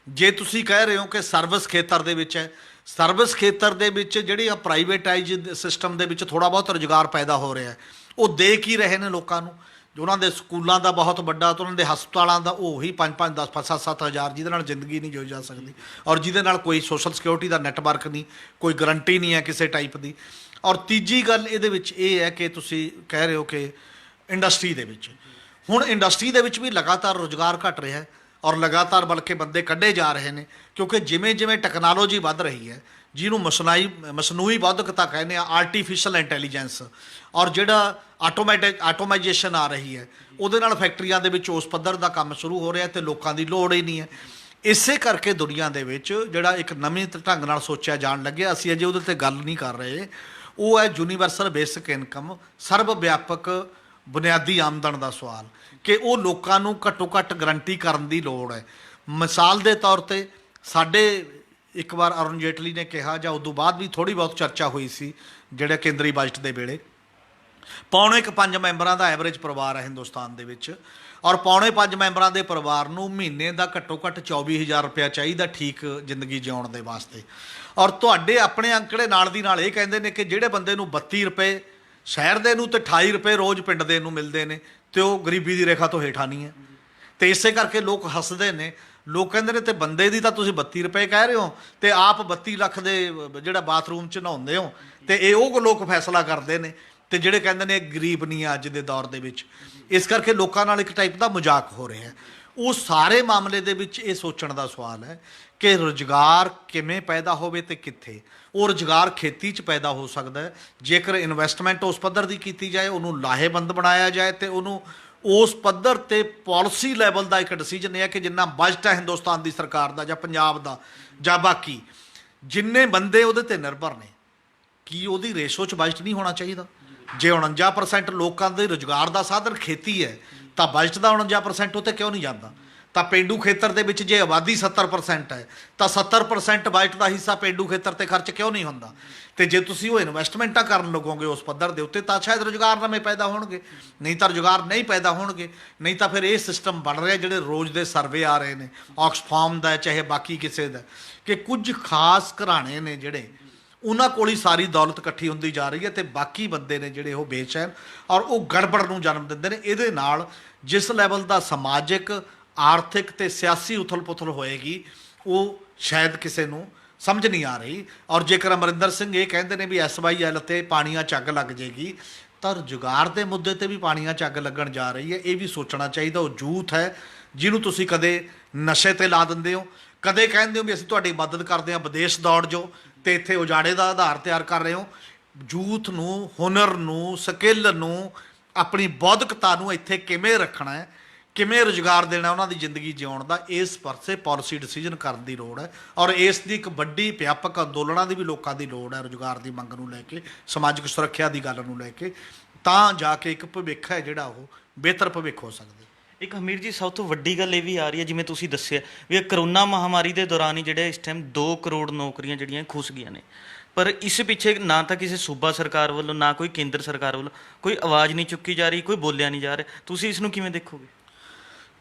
ਜੇ ਤੁਸੀਂ ਕਹਿ ਰਹੇ ਹੋ ਕਿ ਸਰਵਿਸ ਖੇਤਰ ਦੇ ਵਿੱਚ ਹੈ, ਸਰਵਿਸ ਖੇਤਰ ਦੇ ਵਿੱਚ ਜਿਹੜੀ ਆ ਪ੍ਰਾਈਵੇਟਾਈਜ਼ ਸਿਸਟਮ ਦੇ ਵਿੱਚ ਥੋੜ੍ਹਾ ਬਹੁਤ ਰੁਜ਼ਗਾਰ ਪੈਦਾ ਹੋ ਰਿਹਾ ਹੈ, ਉਹ ਦੇ ਕੀ ਰਹੇ ਨੇ ਲੋਕਾਂ ਨੂੰ। ਜੋ ਉਹਨਾਂ ਦੇ ਸਕੂਲਾਂ ਦਾ ਬਹੁਤ ਵੱਡਾ ਤੇ ਉਹਨਾਂ ਦੇ ਹਸਪਤਾਲਾਂ ਦਾ ਉਹ ਹੀ 5-5 10 7-7 ਹਜ਼ਾਰ, ਜਿਹਦੇ ਨਾਲ ਜ਼ਿੰਦਗੀ ਨਹੀਂ ਜੋਈ ਜਾ ਸਕਦੀ ਔਰ ਜਿਹਦੇ ਨਾਲ ਕੋਈ ਸੋਸ਼ਲ ਸਿਕਿਉਰਿਟੀ ਦਾ ਨੈਟਵਰਕ ਨਹੀਂ, ਕੋਈ ਗਰੰਟੀ ਨਹੀਂ ਹੈ ਕਿਸੇ ਟਾਈਪ ਦੀ। ਔਰ ਤੀਜੀ ਗੱਲ ਇਹਦੇ ਵਿੱਚ ਇਹ ਹੈ ਕਿ ਤੁਸੀਂ ਕਹਿ ਰਹੇ ਹੋ ਕਿ ਇੰਡਸਟਰੀ ਦੇ ਵਿੱਚ, ਹੁਣ ਇੰਡਸਟਰੀ ਦੇ ਵਿੱਚ ਵੀ ਲਗਾਤਾਰ ਰੁਜ਼ਗਾਰ ਘਟ ਰਿਹਾ ਹੈ ਔਰ ਲਗਾਤਾਰ ਬਲਕਿ ਬੰਦੇ ਕੱਢੇ ਜਾ ਰਹੇ ਨੇ, ਕਿਉਂਕਿ ਜਿਵੇਂ ਜਿਵੇਂ ਟੈਕਨੋਲੋਜੀ ਵੱਧ ਰਹੀ ਹੈ, ਜਿਹਨੂੰ ਮਸਨੂਈ ਬੌਧਿਕਤਾ ਕਹਿੰਦੇ ਆ, ਆਰਟੀਫਿਸ਼ਲ ਇੰਟੈਲੀਜੈਂਸ, ਔਰ ਜਿਹੜਾ ਆਟੋਮਾਈਜੇਸ਼ਨ ਆ ਰਹੀ ਹੈ, ਉਹਦੇ ਨਾਲ ਫੈਕਟਰੀਆਂ ਦੇ ਵਿੱਚ ਉਸ ਪੱਧਰ ਦਾ ਕੰਮ ਸ਼ੁਰੂ ਹੋ ਰਿਹਾ ਤੇ ਲੋਕਾਂ ਦੀ ਲੋੜ ਹੀ ਨਹੀਂ ਹੈ। ਇਸੇ ਕਰਕੇ ਦੁਨੀਆ ਦੇ ਵਿੱਚ ਜਿਹੜਾ ਇੱਕ ਨਵੇਂ ਢੰਗ ਨਾਲ ਸੋਚਿਆ ਜਾਣ ਲੱਗਿਆ, ਅਸੀਂ ਅਜੇ ਉਹਦੇ 'ਤੇ ਗੱਲ ਨਹੀਂ ਕਰ ਰਹੇ, ਉਹ ਹੈ ਯੂਨੀਵਰਸਲ ਬੇਸਿਕ ਇਨਕਮ, ਸਰਬ ਵਿਆਪਕ ਬੁਨਿਆਦੀ ਆਮਦਨ ਦਾ ਸਵਾਲ, ਕਿ ਉਹ ਲੋਕਾਂ ਨੂੰ ਘੱਟੋ ਘੱਟ ਗਰੰਟੀ ਕਰਨ ਦੀ ਲੋੜ ਹੈ। ਮਿਸਾਲ ਦੇ ਤੌਰ 'ਤੇ ਸਾਡੇ ਇੱਕ ਵਾਰ ਅਰੁਣ ਜੇਟਲੀ ਨੇ ਕਿਹਾ, ਜਾਂ ਉਦੋਂ ਬਾਅਦ ਵੀ ਥੋੜ੍ਹੀ ਬਹੁਤ ਚਰਚਾ ਹੋਈ ਸੀ ਜਿਹੜੇ ਕੇਂਦਰੀ ਬਜਟ ਦੇ ਵੇਲੇ, 4.25 ਮੈਂਬਰਾਂ ਦਾ ਐਵਰੇਜ ਪਰਿਵਾਰ ਹੈ ਹਿੰਦੁਸਤਾਨ ਦੇ ਵਿੱਚ, ਔਰ 4.25 ਮੈਂਬਰਾਂ ਦੇ ਪਰਿਵਾਰ ਨੂੰ ਮਹੀਨੇ ਦਾ ਘੱਟੋ ਘੱਟ 24,000 ਰੁਪਇਆ ਚਾਹੀਦਾ ਠੀਕ ਜ਼ਿੰਦਗੀ ਜਿਉਣ ਦੇ ਵਾਸਤੇ। ਔਰ ਤੁਹਾਡੇ ਆਪਣੇ ਅੰਕੜੇ ਨਾਲ ਦੀ ਨਾਲ ਇਹ ਕਹਿੰਦੇ ਨੇ ਕਿ ਜਿਹੜੇ ਬੰਦੇ ਨੂੰ 32 ਰੁਪਏ ਸ਼ਹਿਰ ਦੇ ਨੂੰ ਤੇ 28 ਰੁਪਏ ਰੋਜ਼ ਪਿੰਡ ਦੇ ਨੂੰ ਮਿਲਦੇ ਨੇ ਤੇ ਉਹ ਗਰੀਬੀ ਦੀ ਰੇਖਾ ਤੋਂ ਹੇਠਾਂ ਨਹੀਂ ਹੈ। ਤੇ ਇਸੇ ਕਰਕੇ ਲੋਕ ਹੱਸਦੇ ਨੇ, ਲੋਕ ਕਹਿੰਦੇ ਨੇ ਤੇ ਬੰਦੇ ਦੀ ਤਾਂ ਤੁਸੀਂ 32 ਰੁਪਏ ਕਹਿ ਰਹੇ ਹੋ ਤੇ ਆਪ 32 ਲੱਖ ਦੇ ਜਿਹੜਾ ਬਾਥਰੂਮ 'ਚ ਨਹਾਉਂਦੇ ਹੋ, ਤੇ ਇਹ ਉਹ ਲੋਕ ਫੈਸਲਾ ਕਰਦੇ ਨੇ ਤੇ ਜਿਹੜੇ ਕਹਿੰਦੇ ਨੇ ਗਰੀਬ ਨਹੀਂ ਆ ਅੱਜ ਦੇ ਦੌਰ ਦੇ ਵਿੱਚ। ਇਸ ਕਰਕੇ ਲੋਕਾਂ ਨਾਲ ਇੱਕ ਟਾਈਪ ਦਾ ਮਜ਼ਾਕ ਹੋ ਰਿਹਾ ਹੈ। ਉਹ ਸਾਰੇ ਮਾਮਲੇ ਦੇ ਵਿੱਚ ਇਹ ਸੋਚਣ ਦਾ ਸਵਾਲ ਹੈ ਕਿ ਰੁਜ਼ਗਾਰ ਕਿਵੇਂ ਪੈਦਾ ਹੋਵੇ ਤੇ ਕਿੱਥੇ। ਉਹ ਰੁਜ਼ਗਾਰ ਖੇਤੀ 'ਚ ਪੈਦਾ ਹੋ ਸਕਦਾ ਹੈ ਜੇਕਰ ਇਨਵੈਸਟਮੈਂਟ ਉਸ ਪੱਧਰ ਦੀ ਕੀਤੀ ਜਾਏ, ਉਹਨੂੰ ਲਾਹੇਵੰਦ ਬਣਾਇਆ ਜਾਏ ਤੇ ਉਹਨੂੰ ਉਸ ਪੱਧਰ ਤੇ ਪਾਲਿਸੀ ਲੈਵਲ ਦਾ ਇੱਕ ਡਿਸੀਜਨ ਇਹ ਹੈ ਕਿ ਜਿੰਨਾ ਬਜਟ ਹੈ ਹਿੰਦੁਸਤਾਨ ਦੀ ਸਰਕਾਰ ਦਾ ਜਾਂ ਪੰਜਾਬ ਦਾ ਜਾਂ ਬਾਕੀ ਜਿੰਨੇ ਬੰਦੇ ਉਹਦੇ ਤੇ ਨਿਰਭਰ ਨੇ, ਕੀ ਉਹਦੀ ਰੇਸ਼ੋ 'ਚ ਬਜਟ ਨਹੀਂ ਹੋਣਾ ਚਾਹੀਦਾ? ਜੇ 49% ਲੋਕਾਂ ਦੇ ਰੁਜ਼ਗਾਰ ਦਾ ਸਾਧਨ ਖੇਤੀ ਹੈ ਤਾਂ ਬਜਟ ਦਾ 49% ਉੱਤੇ ਕਿਉਂ ਨਹੀਂ ਜਾਂਦਾ? ਤਾਂ ਪੇਂਡੂ ਖੇਤਰ ਦੇ ਵਿੱਚ ਜੇ ਆਬਾਦੀ 70% ਹੈ ਤਾਂ 70% ਬਜਟ ਦਾ ਹਿੱਸਾ ਪੇਂਡੂ ਖੇਤਰ ਤੇ ਖਰਚ ਕਿਉਂ ਨਹੀਂ ਹੁੰਦਾ? ਤੇ ਜੇ ਤੁਸੀਂ ਉਹ ਇਨਵੈਸਟਮੈਂਟਾਂ ਕਰਨ ਲੱਗੋਗੇ ਉਸ ਪੱਧਰ ਦੇ ਉੱਤੇ ਤਾਂ ਸ਼ਾਇਦ ਰੁਜ਼ਗਾਰ ਨਵੇਂ ਪੈਦਾ ਹੋਣਗੇ, ਨਹੀਂ ਤਾਂ ਰੁਜ਼ਗਾਰ ਨਹੀਂ ਪੈਦਾ ਹੋਣਗੇ। ਨਹੀਂ ਤਾਂ ਫਿਰ ਇਹ ਸਿਸਟਮ ਬਣ ਰਿਹਾ ਜਿਹੜੇ ਰੋਜ਼ ਦੇ ਸਰਵੇ ਆ ਰਹੇ ਨੇ, ਆਕਸਫਾਰਮ ਦਾ ਚਾਹੇ ਬਾਕੀ ਕਿਸੇ ਦਾ, ਕਿ ਕੁਝ ਖਾਸ ਘਰਾਣੇ ਨੇ ਜਿਹੜੇ ਉਹਨਾਂ ਕੋਲ ਹੀ ਸਾਰੀ ਦੌਲਤ ਇਕੱਠੀ ਹੁੰਦੀ ਜਾ ਰਹੀ ਹੈ ਤੇ ਬਾਕੀ ਬੰਦੇ ਨੇ ਜਿਹੜੇ ਉਹ ਬੇਚੈਨ ਔਰ ਉਹ ਗੜਬੜ ਨੂੰ ਜਨਮ ਦਿੰਦੇ ਨੇ। ਇਹਦੇ ਨਾਲ ਜਿਸ ਲੈਵਲ ਦਾ ਸਮਾਜਿਕ, ਆਰਥਿਕ ਤੇ ਸਿਆਸੀ ਉਥਲ-ਪੁਥਲ ਹੋਏਗੀ ਉਹ ਸ਼ਾਇਦ ਕਿਸੇ ਨੂੰ ਸਮਝ ਨਹੀਂ ਆ ਰਹੀ। ਔਰ ਜੇਕਰ ਅਮਰਿੰਦਰ ਸਿੰਘ ਇਹ ਕਹਿੰਦੇ ਨੇ ਵੀ SYL ਤੇ ਪਾਣੀਆਂ ਝੱਗ ਲੱਗ ਜਾਏਗੀ ਤਾਂ ਰੁਜ਼ਗਾਰ ਦੇ ਮੁੱਦੇ ਤੇ ਵੀ ਪਾਣੀਆਂ ਝੱਗ ਲੱਗਣ ਜਾ ਰਹੀ ਹੈ। ਇਹ ਵੀ ਸੋਚਣਾ ਚਾਹੀਦਾ। ਉਹ ਯੂਥ ਹੈ ਜਿਹਨੂੰ ਤੁਸੀਂ ਕਦੇ ਨਸ਼ੇ ਤੇ ਲਾ ਦਿੰਦੇ ਹੋ, ਕਦੇ ਕਹਿੰਦੇ ਹੋ ਵੀ ਅਸੀਂ ਤੁਹਾਡੀ ਮਦਦ ਕਰਦੇ ਹਾਂ, ਵਿਦੇਸ਼ ਦੌੜ ਜਾਓ, ਤੇ ਇੱਥੇ ਉਜਾੜੇ ਦਾ ਆਧਾਰ ਤਿਆਰ ਕਰ ਰਹੇ ਹੋ। ਯੂਥ ਨੂੰ, ਹੁਨਰ ਨੂੰ, ਸਕਿੱਲ ਨੂੰ, ਆਪਣੀ ਬੌਧਿਕਤਾ ਨੂੰ ਇੱਥੇ ਕਿਵੇਂ ਰੱਖਣਾ ਹੈ, ਕਿਵੇਂ ਰੁਜ਼ਗਾਰ ਦੇਣਾ ਉਹਨਾਂ ਦੀ ਜ਼ਿੰਦਗੀ ਜਿਉਣ ਦਾ, ਇਸ ਪਾਸੇ ਪਾਲਿਸੀ ਡਿਸੀਜਨ ਕਰਨ ਦੀ ਲੋੜ ਹੈ। ਔਰ ਇਸ ਦੀ ਇੱਕ ਵੱਡੀ ਵਿਆਪਕ ਅੰਦੋਲਨਾਂ ਦੀ ਵੀ ਲੋਕਾਂ ਦੀ ਲੋੜ ਹੈ ਰੁਜ਼ਗਾਰ ਦੀ ਮੰਗ ਨੂੰ ਲੈ ਕੇ, ਸਮਾਜਿਕ ਸੁਰੱਖਿਆ ਦੀ ਗੱਲ ਨੂੰ ਲੈ ਕੇ, ਤਾਂ ਜਾ ਕੇ ਇੱਕ ਭਵਿੱਖ ਹੈ ਜਿਹੜਾ ਉਹ ਬਿਹਤਰ ਭਵਿੱਖ ਹੋ ਸਕਦਾ। ਇੱਕ ਹਮੀਰ ਜੀ ਸਭ ਤੋਂ ਵੱਡੀ ਗੱਲ ਇਹ ਵੀ ਆ ਰਹੀ ਹੈ, ਜਿਵੇਂ ਤੁਸੀਂ ਦੱਸਿਆ ਵੀ ਇਹ ਕਰੋਨਾ ਮਹਾਮਾਰੀ ਦੇ ਦੌਰਾਨ ਹੀ ਜਿਹੜੇ ਇਸ ਟਾਈਮ 2 ਕਰੋੜ ਨੌਕਰੀਆਂ ਜਿਹੜੀਆਂ ਖੁੱਸ ਗਈਆਂ ਨੇ, ਪਰ ਇਸ ਪਿੱਛੇ ਨਾ ਤਾਂ ਕਿਸੇ ਸੂਬਾ ਸਰਕਾਰ ਵੱਲੋਂ ਨਾ ਕੋਈ ਕੇਂਦਰ ਸਰਕਾਰ ਵੱਲੋਂ ਕੋਈ ਆਵਾਜ਼ ਨਹੀਂ ਚੁੱਕੀ ਜਾ ਰਹੀ, ਕੋਈ ਬੋਲਿਆ ਨਹੀਂ ਜਾ ਰਿਹਾ। ਤੁਸੀਂ ਇਸ ਨੂੰ ਕਿਵੇਂ ਦੇਖੋਗੇ?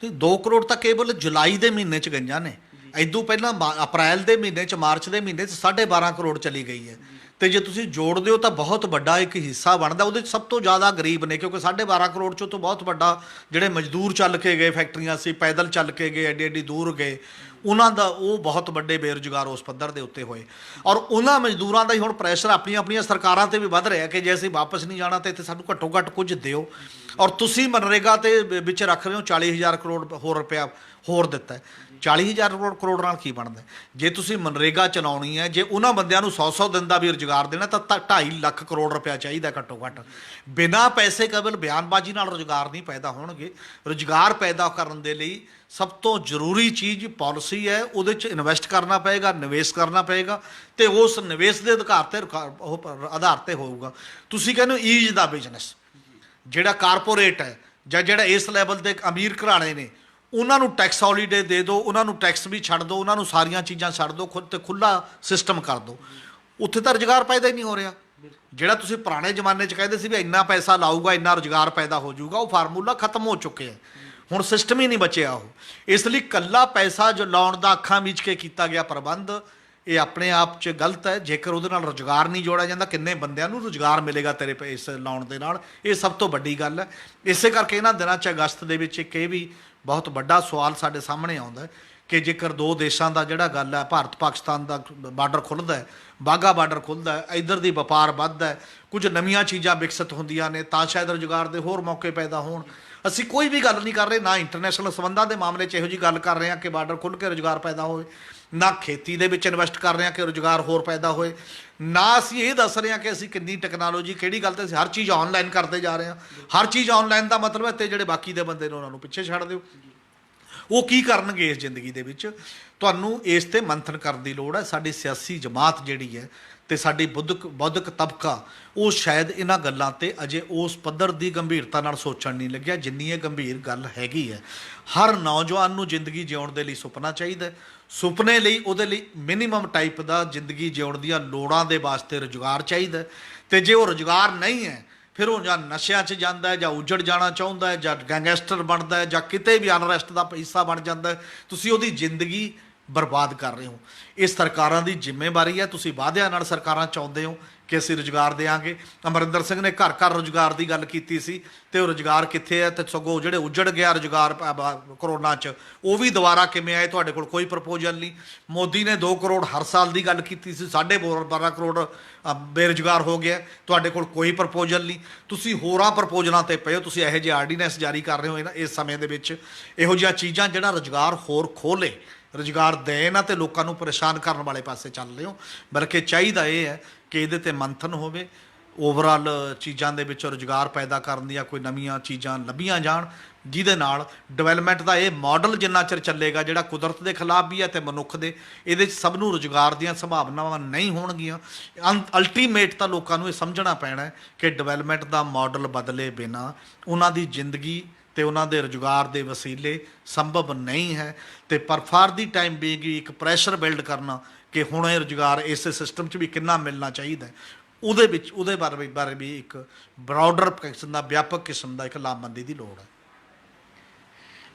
ਤੇ 2 ਕਰੋੜ ਤਾਂ ਕੇਵਲ ਜੁਲਾਈ ਦੇ ਮਹੀਨੇ 'ਚ ਗਈਆਂ ਨੇ। ਇਦੋਂ ਪਹਿਲਾਂ ਅਪ੍ਰੈਲ ਦੇ ਮਹੀਨੇ 'ਚ, ਮਾਰਚ ਦੇ ਮਹੀਨੇ 'ਚ 12.5 ਕਰੋੜ ਚਲੀ ਗਈ ਹੈ। ਤੇ ਜੇ ਤੁਸੀਂ ਜੋੜਦੇ ਹੋ ਤਾਂ ਬਹੁਤ ਵੱਡਾ ਇੱਕ ਹਿੱਸਾ ਬਣਦਾ। ਉਹਦੇ 'ਚ ਸਭ ਤੋਂ ਜ਼ਿਆਦਾ ਗਰੀਬ ਨੇ, ਕਿਉਂਕਿ 12.5 ਕਰੋੜ 'ਚੋਂ ਤੋਂ ਬਹੁਤ ਵੱਡਾ ਜਿਹੜੇ ਮਜ਼ਦੂਰ ਚੱਲ ਕੇ ਗਏ, ਫੈਕਟਰੀਆਂ ਸੀ, ਪੈਦਲ ਚੱਲ ਕੇ ਗਏ, ਐਡੀ ਐਡੀ ਦੂਰ ਗਏ, ਉਹਨਾਂ ਦਾ ਉਹ ਬਹੁਤ ਵੱਡੇ ਬੇਰੁਜ਼ਗਾਰ ਉਸ ਪੱਧਰ ਦੇ ਉੱਤੇ ਹੋਏ। ਔਰ ਉਹਨਾਂ ਮਜ਼ਦੂਰਾਂ ਦਾ ਹੀ ਹੁਣ ਪ੍ਰੈਸ਼ਰ ਆਪਣੀਆਂ ਆਪਣੀਆਂ ਸਰਕਾਰਾਂ 'ਤੇ ਵੀ ਵੱਧ ਰਿਹਾ ਕਿ ਜੇ ਅਸੀਂ ਵਾਪਸ ਨਹੀਂ ਜਾਣਾ ਤਾਂ ਇੱਥੇ ਸਾਨੂੰ ਘੱਟੋ ਘੱਟ ਕੁਝ ਦਿਓ। ਔਰ ਤੁਸੀਂ ਮਨਰੇਗਾ ਤੇ ਵਿੱਚ ਰੱਖ ਰਹੇ ਹੋ 40,000 ਕਰੋੜ ਹੋਰ ਰੁਪਇਆ ਹੋਰ ਦਿੱਤਾ। 40,000 ਕਰੋੜ ਨਾਲ ਕੀ ਬਣਦਾ? ਜੇ ਤੁਸੀਂ ਮਨਰੇਗਾ ਚਲਾਉਣੀ ਹੈ, ਜੇ ਉਹਨਾਂ ਬੰਦਿਆਂ ਨੂੰ 100 ਦਿਨ ਦਾ ਵੀ ਰੁਜ਼ਗਾਰ ਦੇਣਾ ਤਾਂ 2.5 ਲੱਖ ਕਰੋੜ ਰੁਪਇਆ ਚਾਹੀਦਾ ਘੱਟੋ ਘੱਟ। ਬਿਨਾਂ ਪੈਸੇ ਕੇਵਲ ਬਿਆਨਬਾਜ਼ੀ ਨਾਲ ਰੁਜ਼ਗਾਰ ਨਹੀਂ ਪੈਦਾ ਹੋਣਗੇ। ਰੁਜ਼ਗਾਰ ਪੈਦਾ ਕਰਨ ਦੇ ਲਈ ਸਭ ਤੋਂ ਜ਼ਰੂਰੀ ਚੀਜ਼ ਪਾਲਿਸੀ ਹੈ, ਉਹਦੇ 'ਚ ਇਨਵੈਸਟ ਕਰਨਾ ਪਏਗਾ, ਨਿਵੇਸ਼ ਕਰਨਾ ਪਏਗਾ ਤੇ ਉਸ ਨਿਵੇਸ਼ ਦੇ ਆਧਾਰ ਤੇ ਹੋਊਗਾ। ਤੁਸੀਂ ਕਹਿੰਦੇ ਹੋ ਈਜ਼ ਦਾ ਬਿਜ਼ਨਸ, ਜਿਹੜਾ ਕਾਰਪੋਰੇਟ ਹੈ ਜਾਂ ਜਿਹੜਾ ਇਸ ਲੈਵਲ ਦੇ ਅਮੀਰ ਘਰਾਣੇ ਨੇ, ਉਹਨਾਂ ਨੂੰ ਟੈਕਸ ਹੌਲੀਡੇ ਦੇ ਦਿਓ, ਉਹਨਾਂ ਨੂੰ ਟੈਕਸ ਵੀ ਛੱਡ ਦਿਓ, ਉਹਨਾਂ ਨੂੰ ਸਾਰੀਆਂ ਚੀਜ਼ਾਂ ਛੱਡ ਦਿਓ, ਖੁਦ ਤੇ ਖੁੱਲ੍ਹਾ ਸਿਸਟਮ ਕਰ ਦਿਓ। ਉੱਥੇ ਤਾਂ ਰੁਜ਼ਗਾਰ ਪੈਦਾ ਹੀ ਨਹੀਂ ਹੋ ਰਿਹਾ। ਜਿਹੜਾ ਤੁਸੀਂ ਪੁਰਾਣੇ ਜ਼ਮਾਨੇ 'ਚ ਕਹਿੰਦੇ ਸੀ ਵੀ ਇੰਨਾ ਪੈਸਾ ਲਾਊਗਾ ਇੰਨਾ ਰੁਜ਼ਗਾਰ ਪੈਦਾ ਹੋ ਜਾਊਗਾ, ਉਹ ਫਾਰਮੂਲਾ ਖਤਮ ਹੋ ਚੁੱਕਿਆ ਹੈ। ਹੁਣ ਸਿਸਟਮ ਹੀ ਨਹੀਂ ਬਚਿਆ ਉਹ। ਇਸ ਲਈ ਇਕੱਲਾ ਪੈਸਾ ਜੋ ਲਾਉਣ ਦਾ ਅੱਖਾਂ ਮੀਚ ਕੇ ਕੀਤਾ ਗਿਆ ਪ੍ਰਬੰਧ, ਇਹ ਆਪਣੇ ਆਪ 'ਚ ਗਲਤ ਹੈ। ਜੇਕਰ ਉਹਦੇ ਨਾਲ ਰੁਜ਼ਗਾਰ ਨਹੀਂ ਜੋੜਿਆ ਜਾਂਦਾ, ਕਿੰਨੇ ਬੰਦਿਆਂ ਨੂੰ ਰੁਜ਼ਗਾਰ ਮਿਲੇਗਾ ਤੇਰੇ ਪੈਸੇ ਲਾਉਣ ਦੇ ਨਾਲ? ਇਹ ਸਭ ਤੋਂ ਵੱਡੀ ਗੱਲ ਹੈ। ਇਸੇ ਕਰਕੇ ਇਹਨਾਂ ਦਿਨਾਂ 'ਚ ਅਗਸਤ ਦੇ ਵਿੱਚ ਇੱਕ ਇਹ ਵੀ ਬਹੁਤ ਵੱਡਾ ਸਵਾਲ ਸਾਡੇ ਸਾਹਮਣੇ ਆਉਂਦਾ ਕਿ ਜੇਕਰ ਦੋ ਦੇਸ਼ਾਂ ਦਾ ਜਿਹੜਾ ਗੱਲ ਹੈ, ਭਾਰਤ ਪਾਕਿਸਤਾਨ ਦਾ ਬਾਰਡਰ ਖੁੱਲ੍ਹਦਾ ਹੈ, ਬਾਘਾ ਬਾਰਡਰ ਖੁੱਲ੍ਹਦਾ ਹੈ, ਇੱਧਰ ਦੀ ਵਪਾਰ ਵੱਧਦਾ ਹੈ, ਕੁਝ ਨਵੀਆਂ ਚੀਜ਼ਾਂ ਵਿਕਸਿਤ ਹੁੰਦੀਆਂ ਨੇ, ਤਾਂ ਸ਼ਾਇਦ ਰੁਜ਼ਗਾਰ ਦੇ ਹੋਰ ਮੌਕੇ ਪੈਦਾ ਹੋਣ। ਅਸੀਂ ਕੋਈ ਵੀ ਗੱਲ ਨਹੀਂ ਕਰ ਰਹੇ, ਨਾ ਇੰਟਰਨੈਸ਼ਨਲ ਸੰਬੰਧਾਂ ਦੇ ਮਾਮਲੇ 'ਚ ਇਹੋ ਜਿਹੀ ਗੱਲ ਕਰ ਰਹੇ ਹਾਂ ਕਿ ਬਾਰਡਰ ਖੁੱਲ੍ਹ ਕੇ ਰੁਜ਼ਗਾਰ ਪੈਦਾ ਹੋਵੇ, ਨਾ ਖੇਤੀ ਦੇ ਵਿੱਚ ਇਨਵੈਸਟ ਕਰ ਰਹੇ ਹਾਂ ਕਿ ਰੁਜ਼ਗਾਰ ਹੋਰ ਪੈਦਾ ਹੋਏ, ਨਾ ਅਸੀਂ ਇਹ ਦੱਸ ਰਹੇ ਹਾਂ ਕਿ ਅਸੀਂ ਕਿੰਨੀ ਟੈਕਨੋਲੋਜੀ, ਕਿਹੜੀ ਗੱਲ 'ਤੇ ਅਸੀਂ ਹਰ ਚੀਜ਼ ਆਨਲਾਈਨ ਕਰਦੇ ਜਾ ਰਹੇ ਹਾਂ। ਹਰ ਚੀਜ਼ ਆਨਲਾਈਨ ਦਾ ਮਤਲਬ ਹੈ ਤੇ ਜਿਹੜੇ ਬਾਕੀ ਦੇ ਬੰਦੇ ਨੇ ਉਹਨਾਂ ਨੂੰ ਪਿੱਛੇ ਛੱਡ ਦਿਓ। ਉਹ ਕੀ ਕਰਨਗੇ ਇਸ ਜ਼ਿੰਦਗੀ ਦੇ ਵਿੱਚ? ਤੁਹਾਨੂੰ ਇਸ 'ਤੇ ਮੰਥਨ ਕਰਨ ਦੀ ਲੋੜ ਹੈ। ਸਾਡੀ ਸਿਆਸੀ ਜਮਾਤ ਜਿਹੜੀ ਹੈ ਤੇ ਸਾਡੀ ਬੌਧਿਕ ਤਬਕਾ, ਉਹ ਸ਼ਾਇਦ ਇਹਨਾਂ ਗੱਲਾਂ 'ਤੇ ਅਜੇ ਉਸ ਪੱਧਰ ਦੀ ਗੰਭੀਰਤਾ ਨਾਲ ਸੋਚਣ ਨਹੀਂ ਲੱਗਿਆ ਜਿੰਨੀ ਇਹ ਗੰਭੀਰ ਗੱਲ ਹੈਗੀ ਹੈ। ਹਰ ਨੌਜਵਾਨ ਨੂੰ ਜ਼ਿੰਦਗੀ ਜਿਉਣ ਦੇ ਲਈ ਸੁਪਨਾ ਚਾਹੀਦਾ। ਸੁਪਨੇ ਲਈ ਉਹਦੇ ਲਈ ਮਿਨੀਮਮ ਟਾਈਪ ਦਾ ਜ਼ਿੰਦਗੀ ਜਿਉਣ ਦੀਆਂ ਲੋੜਾਂ ਦੇ ਵਾਸਤੇ ਰੁਜ਼ਗਾਰ ਚਾਹੀਦਾ। ਅਤੇ ਜੇ ਉਹ ਰੁਜ਼ਗਾਰ ਨਹੀਂ ਹੈ, ਫਿਰ ਉਹ ਜਾਂ ਨਸ਼ਿਆਂ 'ਚ ਜਾਂਦਾ ਹੈ, ਜਾਂ ਉੱਜੜ ਜਾਣਾ ਚਾਹੁੰਦਾ ਹੈ, ਜਾਂ ਗੈਂਗਸਟਰ ਬਣਦਾ ਹੈ, ਜਾਂ ਕਿਤੇ ਵੀ ਅਨਰੈਸਟ ਦਾ ਹਿੱਸਾ ਬਣ ਜਾਂਦਾ ਹੈ। ਤੁਸੀਂ ਉਹਦੀ ਜ਼ਿੰਦਗੀ ਬਰਬਾਦ ਕਰ ਰਹੇ ਹੋ। ਇਹ ਸਰਕਾਰਾਂ ਦੀ ਜ਼ਿੰਮੇਵਾਰੀ ਹੈ। ਤੁਸੀਂ ਵਾਅਦਿਆਂ ਨਾਲ ਸਰਕਾਰਾਂ ਚਾਹੁੰਦੇ ਹੋ ਕਿ ਅਸੀਂ ਰੁਜ਼ਗਾਰ ਦੇਵਾਂਗੇ। ਅਮਰਿੰਦਰ ਸਿੰਘ ਨੇ ਘਰ ਘਰ ਰੁਜ਼ਗਾਰ ਦੀ ਗੱਲ ਕੀਤੀ ਸੀ, ਤੇ ਉਹ ਰੁਜ਼ਗਾਰ ਕਿੱਥੇ ਹੈ? ਤੇ ਸਗੋਂ ਜਿਹੜੇ ਉੱਜੜ ਗਿਆ ਰੁਜ਼ਗਾਰ ਕਰੋਨਾ 'ਚ, ਉਹ ਵੀ ਦੁਬਾਰਾ ਕਿਵੇਂ ਆਏ? ਤੁਹਾਡੇ ਕੋਲ ਕੋਈ ਪ੍ਰਪੋਜ਼ਲ ਨਹੀਂ। ਮੋਦੀ ਨੇ 2 ਕਰੋੜ ਹਰ ਸਾਲ ਦੀ ਗੱਲ ਕੀਤੀ ਸੀ, 12.5 ਕਰੋੜ ਬੇਰੁਜ਼ਗਾਰ ਹੋ ਗਿਆ। ਤੁਹਾਡੇ ਕੋਲ ਕੋਈ ਪ੍ਰਪੋਜ਼ਲ ਨਹੀਂ। ਤੁਸੀਂ ਹੋਰਾਂ ਪ੍ਰਪੋਜ਼ਲਾਂ 'ਤੇ ਪਏ ਹੋ। ਤੁਸੀਂ ਇਹੋ ਜਿਹੇ ਆਰਡੀਨੈਂਸ ਜਾਰੀ ਕਰ ਰਹੇ ਹੋ ਨਾ ਇਸ ਸਮੇਂ ਦੇ ਵਿੱਚ, ਇਹੋ ਜਿਹੀਆਂ ਚੀਜ਼ਾਂ ਜਿਹੜਾ ਰੁਜ਼ਗਾਰ ਹੋਰ ਖੋਲ੍ਹੇ, ਰੁਜ਼ਗਾਰ ਦੇਣ ਅਤੇ ਲੋਕਾਂ ਨੂੰ ਪਰੇਸ਼ਾਨ ਕਰਨ ਵਾਲੇ ਪਾਸੇ ਚੱਲ ਰਹੇ ਹੋ। ਬਲਕਿ ਚਾਹੀਦਾ ਇਹ ਹੈ ਕਿ ਇਹਦੇ 'ਤੇ ਮੰਥਨ ਹੋਵੇ, ਓਵਰਆਲ ਚੀਜ਼ਾਂ ਦੇ ਵਿੱਚ ਰੁਜ਼ਗਾਰ ਪੈਦਾ ਕਰਨ ਦੀਆਂ ਕੋਈ ਨਵੀਆਂ ਚੀਜ਼ਾਂ ਲੱਭੀਆਂ ਜਾਣ, ਜਿਹਦੇ ਨਾਲ ਡਿਵੈਲਪਮੈਂਟ ਦਾ ਇਹ ਮਾਡਲ ਜਿੰਨਾ ਚਿਰ ਚੱਲੇਗਾ, ਜਿਹੜਾ ਕੁਦਰਤ ਦੇ ਖਿਲਾਫ ਵੀ ਹੈ ਅਤੇ ਮਨੁੱਖ ਦੇ, ਇਹਦੇ 'ਚ ਸਭ ਨੂੰ ਰੁਜ਼ਗਾਰ ਦੀਆਂ ਸੰਭਾਵਨਾਵਾਂ ਨਹੀਂ ਹੋਣਗੀਆਂ। ਅਲਟੀਮੇਟ ਤਾਂ ਲੋਕਾਂ ਨੂੰ ਇਹ ਸਮਝਣਾ ਪੈਣਾ ਕਿ ਡਿਵੈਲਪਮੈਂਟ ਦਾ ਮਾਡਲ ਬਦਲੇ ਬਿਨਾਂ ਉਹਨਾਂ ਦੀ ਜ਼ਿੰਦਗੀ ਤੇ ਉਹਨਾਂ ਦੇ ਰੁਜ਼ਗਾਰ ਦੇ ਵਸੀਲੇ ਸੰਭਵ ਨਹੀਂ ਹੈ। ਤੇ ਪਰ ਫਾਰ ਦੀ ਟਾਈਮ ਬੀਇੰਗ ਇੱਕ ਪ੍ਰੈਸ਼ਰ ਬਿਲਡ ਕਰਨਾ ਕਿ ਹੁਣ ਇਹ ਰੁਜ਼ਗਾਰ ਇਸੇ ਸਿਸਟਮ 'ਚ ਵੀ ਕਿੰਨਾ ਮਿਲਣਾ ਚਾਹੀਦਾ, ਉਹਦੇ ਬਾਰੇ ਵੀ ਇੱਕ ਬਰਾਡਰ ਕਿਸਮ ਦਾ, ਵਿਆਪਕ ਕਿਸਮ ਦਾ ਇੱਕ ਲਾਮਬੰਦੀ ਦੀ ਲੋੜ ਹੈ।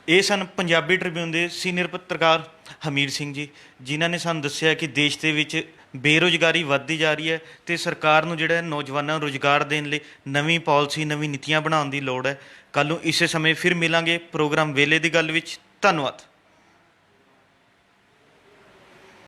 ਇਹ ਸਨ ਪੰਜਾਬੀ ਟ੍ਰਿਬਿਊਨ ਦੇ ਸੀਨੀਅਰ ਪੱਤਰਕਾਰ ਹਮੀਰ ਸਿੰਘ ਜੀ, ਜਿਨ੍ਹਾਂ ਨੇ ਸਾਨੂੰ ਦੱਸਿਆ ਕਿ ਦੇਸ਼ ਦੇ ਵਿੱਚ ਬੇਰੁਜ਼ਗਾਰੀ ਵੱਧਦੀ ਜਾ ਰਹੀ ਹੈ ਅਤੇ ਸਰਕਾਰ ਨੂੰ ਜਿਹੜਾ ਨੌਜਵਾਨਾਂ ਨੂੰ ਰੁਜ਼ਗਾਰ ਦੇਣ ਲਈ ਨਵੀਂ ਪਾਲਿਸੀ, ਨਵੀਂ ਨੀਤੀਆਂ ਬਣਾਉਣ ਦੀ ਲੋੜ ਹੈ। ਕੱਲ੍ਹ ਨੂੰ ਇਸੇ ਸਮੇਂ ਫਿਰ ਮਿਲਾਂਗੇ ਪ੍ਰੋਗਰਾਮ ਵੇਲੇ ਦੀ ਗੱਲ ਵਿੱਚ। ਧੰਨਵਾਦ।